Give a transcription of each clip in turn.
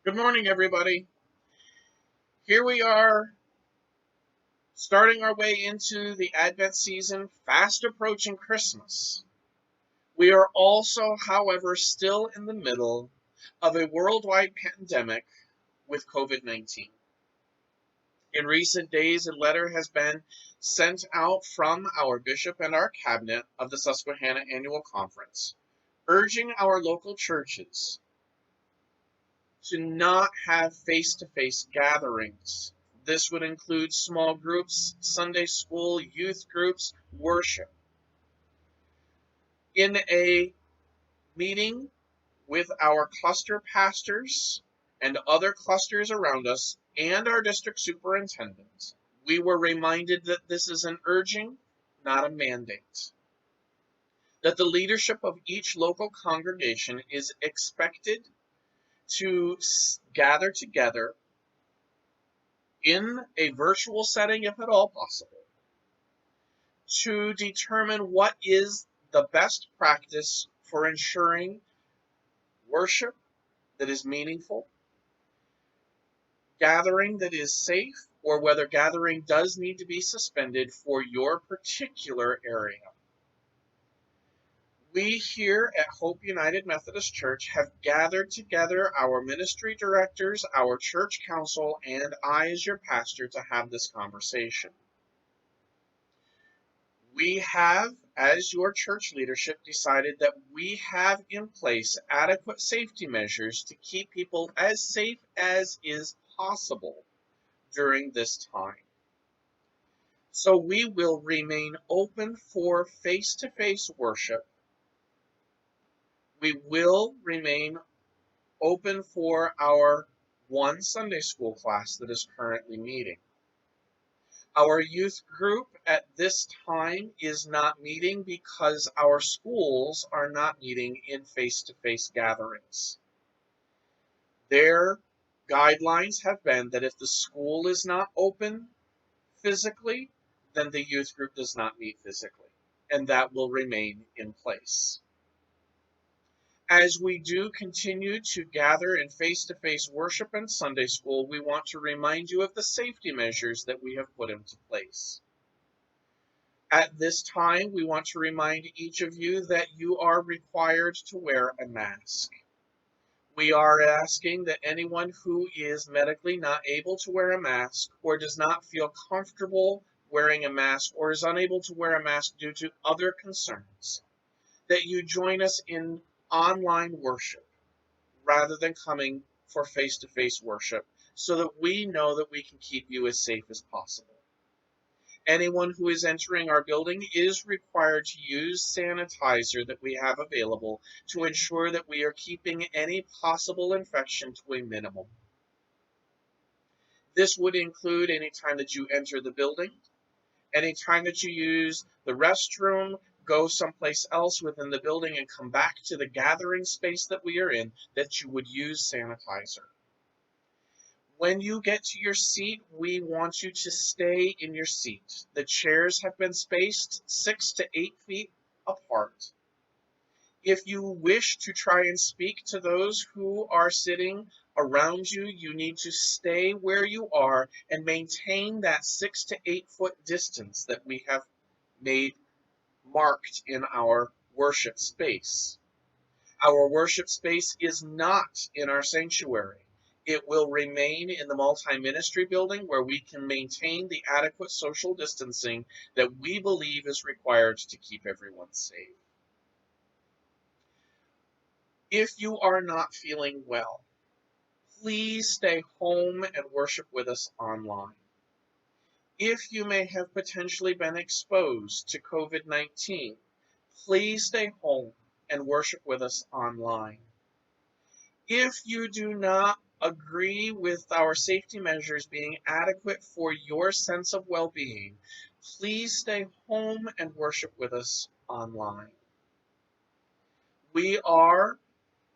Good morning, everybody. Here we are, starting our way into the Advent season, fast approaching Christmas. We are also, however, still in the middle of a worldwide pandemic with COVID 19. In recent days, a letter has been sent out from our bishop and our cabinet of the Susquehanna Annual Conference, urging our local churches to not have face to face gatherings. This would include small groups, Sunday school, youth groups, worship. In a meeting with our cluster pastors and other clusters around us and our district superintendent, we were reminded that this is an urging, not a mandate. That the leadership of each local congregation is expected to gather together in a virtual setting, if at all possible, to determine what is the best practice for ensuring worship that is meaningful, gathering that is safe, or whether gathering does need to be suspended for your particular area. We here at Hope United Methodist Church have gathered together our ministry directors, our church council, and I, as your pastor, to have this conversation. We have, as your church leadership, decided that we have in place adequate safety measures to keep people as safe as is possible during this time. So we will remain open for face to face worship. We will remain open for our one Sunday school class that is currently meeting. Our youth group at this time is not meeting because our schools are not meeting in face to face gatherings. Their guidelines have been that if the school is not open physically, then the youth group does not meet physically, and that will remain in place. As we do continue to gather in face to face worship and Sunday school, we want to remind you of the safety measures that we have put into place. At this time, we want to remind each of you that you are required to wear a mask. We are asking that anyone who is medically not able to wear a mask or does not feel comfortable wearing a mask or is unable to wear a mask due to other concerns, that you join us in online worship rather than coming for face to face worship so that we know that we can keep you as safe as possible. Anyone who is entering our building is required to use sanitizer that we have available to ensure that we are keeping any possible infection to a minimum. This would include any time that you enter the building, any time that you use the restroom, go someplace else within the building and come back to the gathering space that we are in, that you would use sanitizer. When you get to your seat, we want you to stay in your seat. The chairs have been spaced 6 to 8 feet apart. If you wish to try and speak to those who are sitting around you, you need to stay where you are and maintain that 6 to 8 foot distance that we have made marked in our worship space. Our worship space is not in our sanctuary. It will remain in the multi-ministry building where we can maintain the adequate social distancing that we believe is required to keep everyone safe. If you are not feeling well, please stay home and worship with us online. If you may have potentially been exposed to COVID 19, please stay home and worship with us online. If you do not agree with our safety measures being adequate for your sense of well being, please stay home and worship with us online. We are,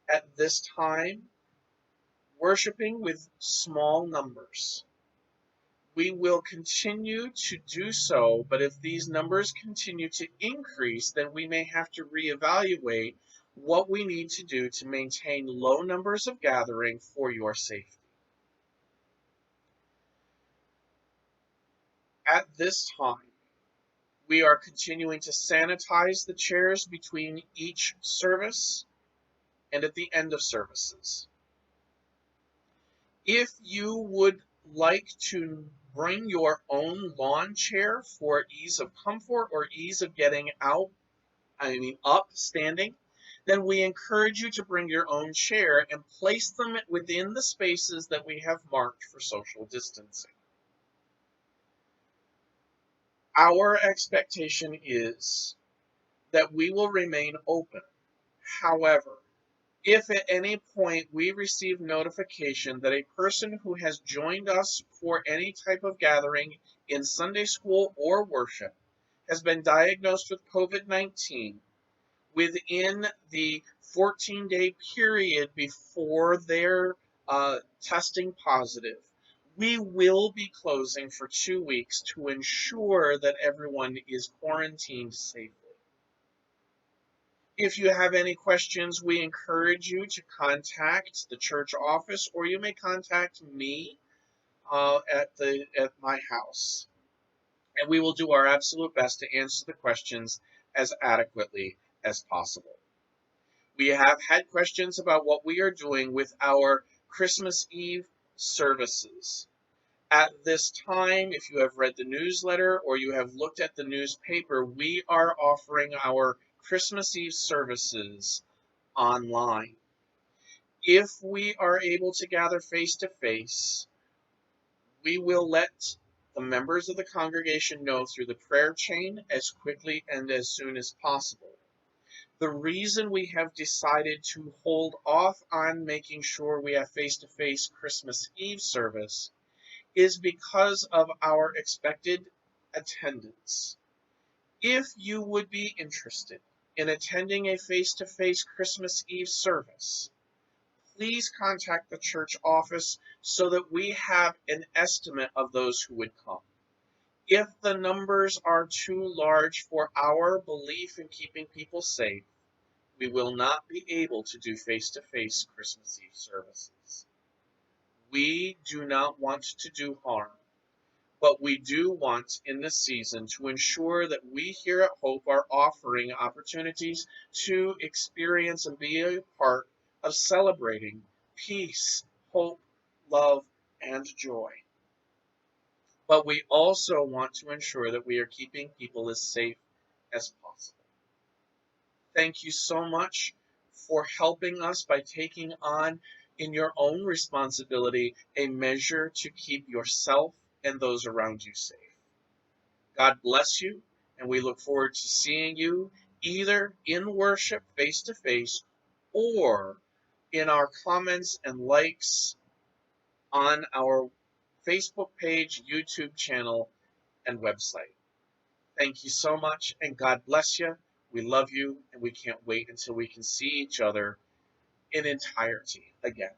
at this time, worshiping with small numbers. We will continue to do so, but if these numbers continue to increase, then we may have to reevaluate what we need to do to maintain low numbers of gathering for your safety. At this time, we are continuing to sanitize the chairs between each service and at the end of services. If you would like to bring your own lawn chair for ease of comfort or ease of getting out, up, standing, then we encourage you to bring your own chair and place them within the spaces that we have marked for social distancing. Our expectation is that we will remain open. However, if at any point we receive notification that a person who has joined us for any type of gathering in Sunday school or worship has been diagnosed with COVID-19 within the 14-day period before their testing positive, we will be closing for 2 weeks to ensure that everyone is quarantined safely. If you have any questions, we encourage you to contact the church office, or you may contact me at my house, and we will do our absolute best to answer the questions as adequately as possible. We have had questions about what we are doing with our Christmas Eve services. At this time, if you have read the newsletter or you have looked at the newspaper, we are offering our Christmas Eve services online. If we are able to gather face to face, we will let the members of the congregation know through the prayer chain as quickly and as soon as possible. The reason we have decided to hold off on making sure we have face-to-face Christmas Eve service is because of our expected attendance. If you would be interested in attending a face-to-face Christmas Eve service, please contact the church office so that we have an estimate of those who would come. If the numbers are too large for our belief in keeping people safe, we will not be able to do face-to-face Christmas Eve services. We do not want to do harm, but we do want in this season to ensure that we here at Hope are offering opportunities to experience and be a part of celebrating peace, hope, love, and joy. But we also want to ensure that we are keeping people as safe as possible. Thank you so much for helping us by taking on in your own responsibility a measure to keep yourself and those around you safe. God bless you, and we look forward to seeing you either in worship face to face or in our comments and likes on our Facebook page, YouTube channel, and website. Thank you so much, and God bless you. We love you, and we can't wait until we can see each other in entirety again.